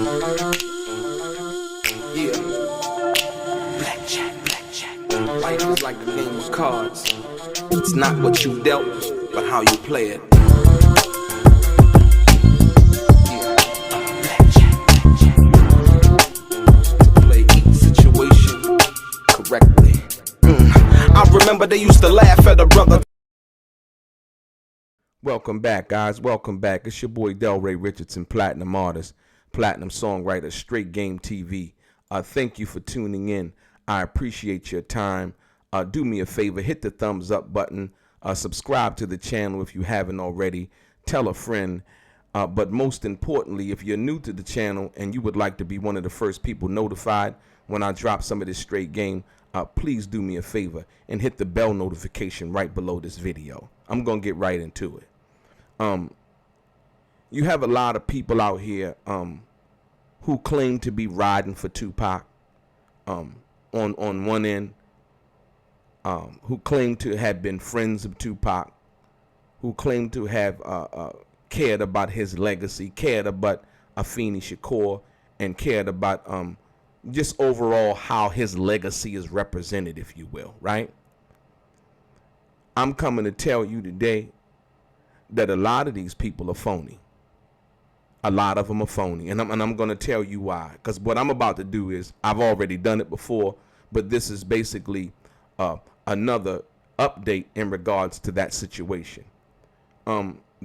Yeah. Blackjack. Life is like a game of cards. It's not what you dealt, but how you play it. Yeah. Blackjack. To play each situation correctly. I remember they used to laugh at a brother. Welcome back, guys. Welcome back. It's your boy DELRAY Richardson, platinum artist, platinum songwriter, Straight Game TV. Thank you for tuning in. I appreciate your time. Do me a favor, hit the thumbs up button. Subscribe to the channel if you haven't already. Tell a friend. But most importantly, if you're new to the channel and you would like to be one of the first people notified when I drop some of this straight game, please do me a favor and hit the bell notification right below this video. I'm going to get right into it. You have a lot of people out here who claim to be riding for 2Pac on one end, who claim to have been friends of 2Pac, who claim to have cared about his legacy, cared about Afeni Shakur, and cared about just overall how his legacy is represented, if you will, right? I'm coming to tell you today that a lot of these people are phony. A lot of them are phony, and I'm going to tell you why. Because what I'm about to do is, I've already done it before, but this is basically another update in regards to that situation.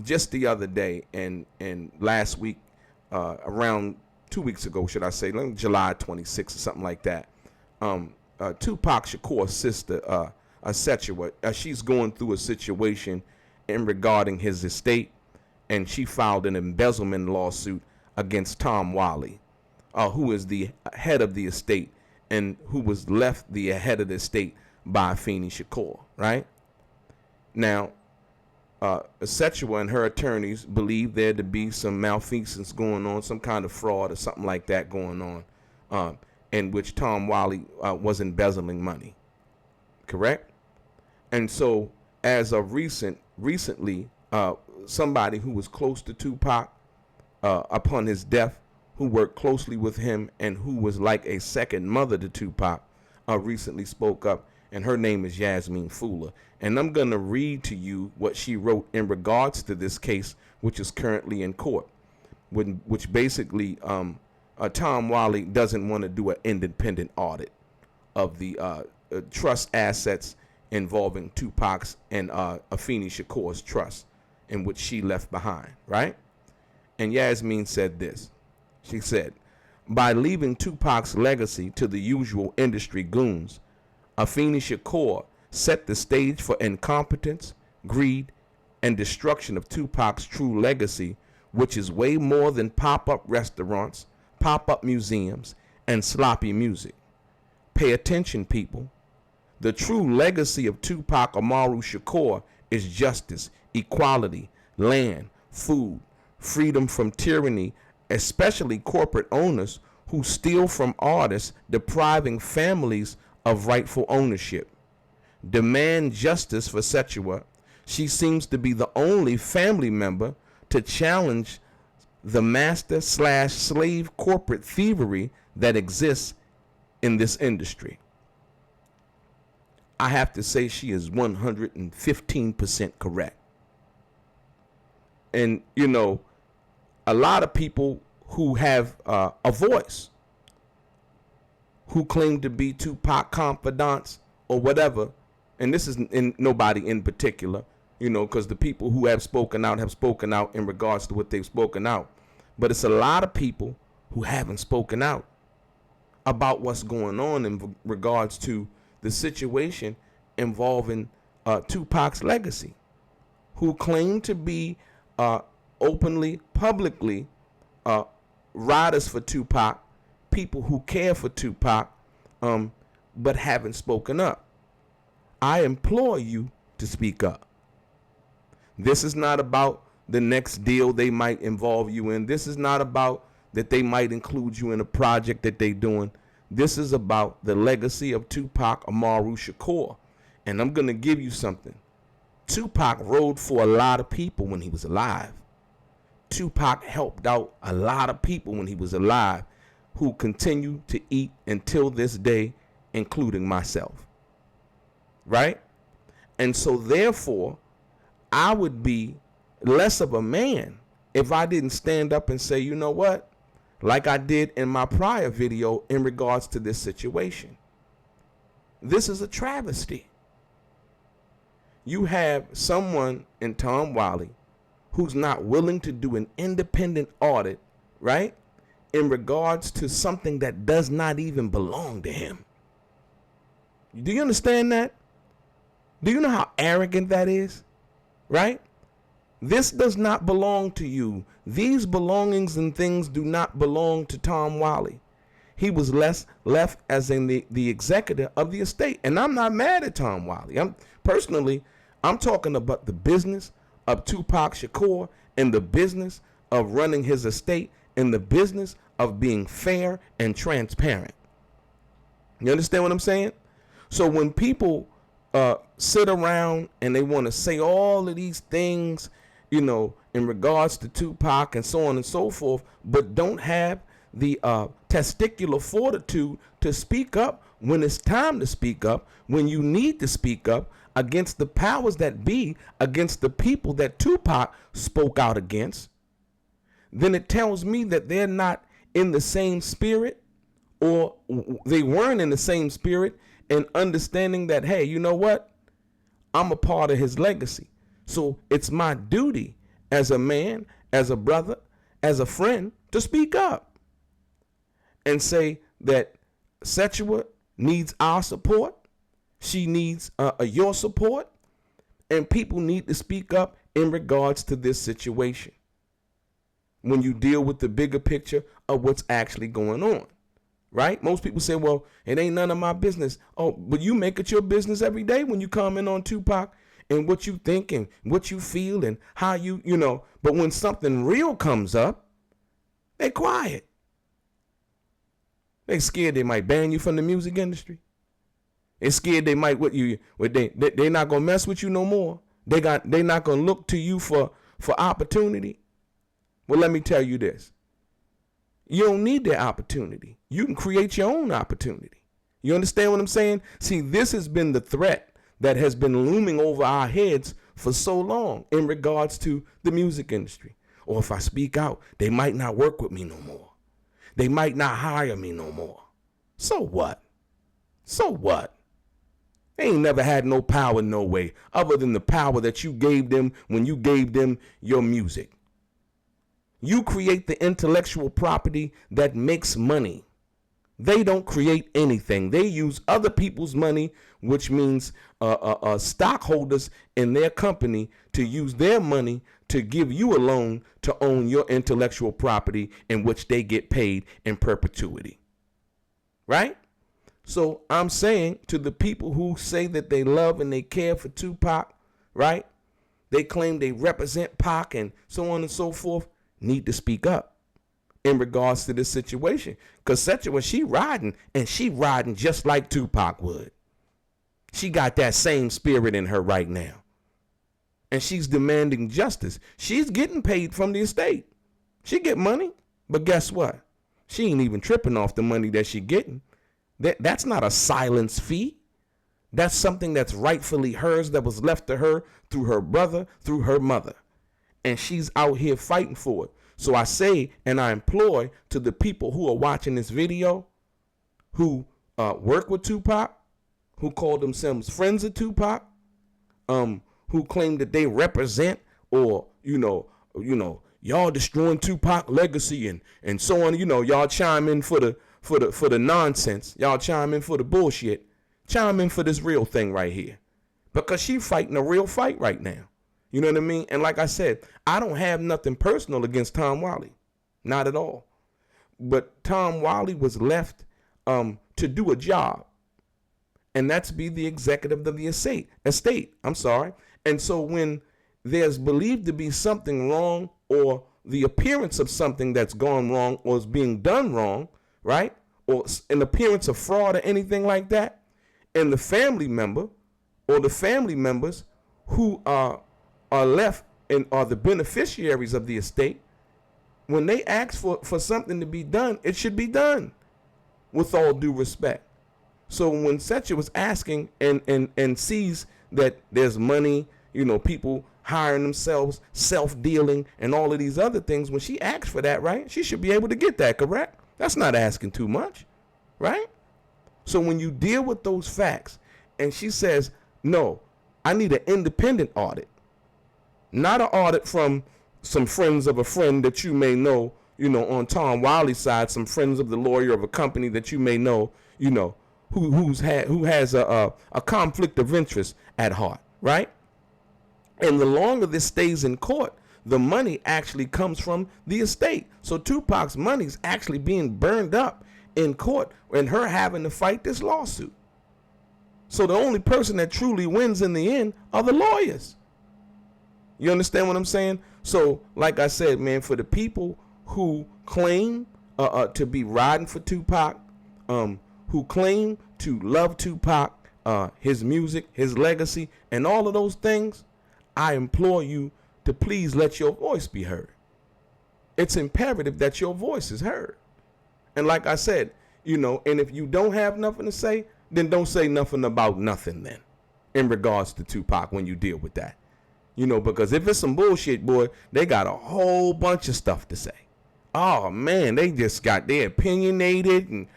Just the other day and last week, around 2 weeks ago, should I say, July 26th or something like that, 2Pac Shakur's sister, Setua, she's going through a situation in regarding his estate, and she filed an embezzlement lawsuit against Tom Whalley, who is the head of the estate and who was left the head of the estate by Afeni Shakur, right? Now, Setua and her attorneys believe there to be some malfeasance going on, some kind of fraud or something like that going on, in which Tom Whalley was embezzling money, correct? And so, as of recently, somebody who was close to 2Pac, upon his death, who worked closely with him and who was like a second mother to 2Pac, recently spoke up, and her name is Yasmin Fuller. And I'm going to read to you what she wrote in regards to this case, which is currently in court, which basically Tom Whalley doesn't want to do an independent audit of the trust assets involving 2Pac's and Afeni Shakur's trust, in which she left behind, right? And Yasmin said this. She said, by leaving 2Pac's legacy to the usual industry goons, Afeni Shakur set the stage for incompetence, greed, and destruction of 2Pac's true legacy, which is way more than pop-up restaurants, pop-up museums, and sloppy music. Pay attention, people. The true legacy of 2Pac Amaru Shakur is justice, equality, land, food, freedom from tyranny, especially corporate owners who steal from artists, depriving families of rightful ownership. Demand justice for Setua. She seems to be the only family member to challenge the master/slave corporate thievery that exists in this industry. I have to say she is 115% correct. And, you know, a lot of people who have a voice, who claim to be 2Pac confidants or whatever, and this is nobody in particular, you know, because the people who have spoken out in regards to what they've spoken out. But it's a lot of people who haven't spoken out about what's going on in regards to the situation involving 2Pac's legacy, who claim to be openly, publicly riders for 2Pac, people who care for 2Pac, but haven't spoken up. I implore you to speak up. This is not about the next deal they might involve you in. This is not about that they might include you in a project that they're doing. This is about the legacy of 2Pac Amaru Shakur. And I'm going to give you something. 2Pac rode for a lot of people when he was alive. Tupac helped out a lot of people when he was alive who continue to eat until this day, including myself. Right? And so therefore, I would be less of a man if I didn't stand up and say, you know what? Like I did in my prior video in regards to this situation. This is a travesty. You have someone in Tom Whalley who's not willing to do an independent audit, right? In regards to something that does not even belong to him. Do you understand that? Do you know how arrogant that is? Right? This does not belong to you. These belongings and things do not belong to Tom Whalley. He was left as in the executor of the estate. And I'm not mad at Tom Whalley. I'm talking about the business of Tupac Shakur and the business of running his estate and the business of being fair and transparent. You understand what I'm saying? So when people sit around and they want to say all of these things, you know, in regards to Tupac and so on and so forth, but don't have the testicular fortitude to speak up when it's time to speak up, when you need to speak up against the powers that be, against the people that Tupac spoke out against, then it tells me that they're not in the same spirit, or they weren't in the same spirit, and understanding that, hey, you know what? I'm a part of his legacy. So it's my duty as a man, as a brother, as a friend to speak up and say that Setua needs our support. She needs your support, and people need to speak up in regards to this situation when you deal with the bigger picture of what's actually going on, right? Most people say, well, it ain't none of my business. Oh, but you make it your business every day when you comment on Tupac and what you think and what you feel and how you know. But when something real comes up, they quiet. They scared they might ban you from the music industry. They scared they might they not gonna mess with you no more. They not gonna look to you for opportunity. Well, let me tell you this. You don't need that opportunity. You can create your own opportunity. You understand what I'm saying? See, this has been the threat that has been looming over our heads for so long in regards to the music industry. Or if I speak out, they might not work with me no more. They might not hire me no more. So what? So what? They ain't never had no power no way other than the power that you gave them when you gave them your music. You create the intellectual property that makes money. They don't create anything. They use other people's money, which means stockholders in their company to use their money to give you a loan to own your intellectual property in which they get paid in perpetuity. Right? So I'm saying to the people who say that they love and they care for Tupac, right? They claim they represent Pac and so on and so forth, need to speak up in regards to this situation. Because Setua, she riding just like Tupac would. She got that same spirit in her right now. And she's demanding justice. She's getting paid from the estate. She get money, but guess what? She ain't even tripping off the money that she getting. That's not a silence fee. That's something that's rightfully hers that was left to her through her brother, through her mother. And she's out here fighting for it. So I say and I implore to the people who are watching this video, who work with Tupac, who call themselves friends of Tupac, who claim that they represent or, y'all destroying Tupac legacy and so on, y'all chime in for the nonsense. Y'all chime in for the bullshit. Chime in for this real thing right here. Because she fighting a real fight right now. You know what I mean? And like I said, I don't have nothing personal against Tom Whalley. Not at all. But Tom Whalley was left to do a job. And that's be the executive of the estate. And so when there's believed to be something wrong or the appearance of something that's gone wrong or is being done wrong, right? Or an appearance of fraud or anything like that, and the family member or the family members who are left and are the beneficiaries of the estate, when they ask for something to be done, it should be done with all due respect. So when Setcha was asking and sees that there's money, people hiring themselves, self-dealing, and all of these other things, when she asks for that, right, she should be able to get that, correct? That's not asking too much, right? So when you deal with those facts and she says, no, I need an independent audit, not an audit from some friends of a friend that you may know, on Tom Whalley's side, some friends of the lawyer of a company that you may know, who has a conflict of interest at heart, right? And the longer this stays in court, the money actually comes from the estate. So 2Pac's money is actually being burned up in court and her having to fight this lawsuit. So the only person that truly wins in the end are the lawyers. You understand what I'm saying? So, like I said, man, for the people who claim to be riding for 2Pac, who claim to love 2Pac, his music, his legacy, and all of those things, I implore you to please let your voice be heard. It's imperative that your voice is heard. And like I said, and if you don't have nothing to say, then don't say nothing about nothing then in regards to 2Pac when you deal with that. Because if it's some bullshit, boy, they got a whole bunch of stuff to say. Oh, man, they opinionated and,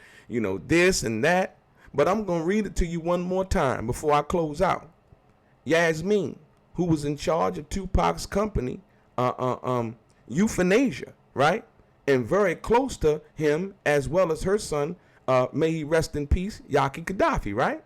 this and that. But I'm going to read it to you one more time before I close out. Yasmin, who was in charge of 2Pac's company, Euthanasia, right? And very close to him, as well as her son, may he rest in peace, Yaki Gaddafi, right?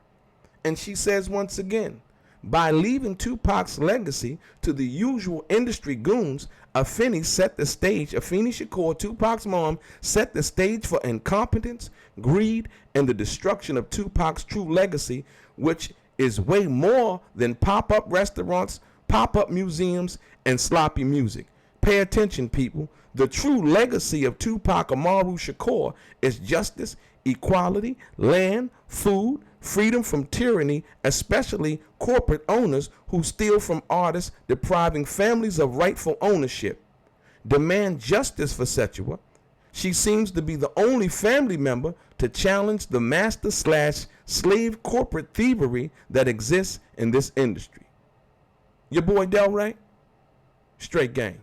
And she says once again, by leaving 2Pac's legacy to the usual industry goons, Afeni Shakur, 2Pac's mom, set the stage for incompetence, greed, and the destruction of 2Pac's true legacy, which is way more than pop-up restaurants, pop-up museums, and sloppy music. Pay attention, people. The true legacy of 2Pac Amaru Shakur is justice, equality, land, food, freedom from tyranny, especially corporate owners who steal from artists, depriving families of rightful ownership. Demand justice for Setcha. She seems to be the only family member to challenge the master/slave corporate thievery that exists in this industry. Your boy DELRAY, straight game.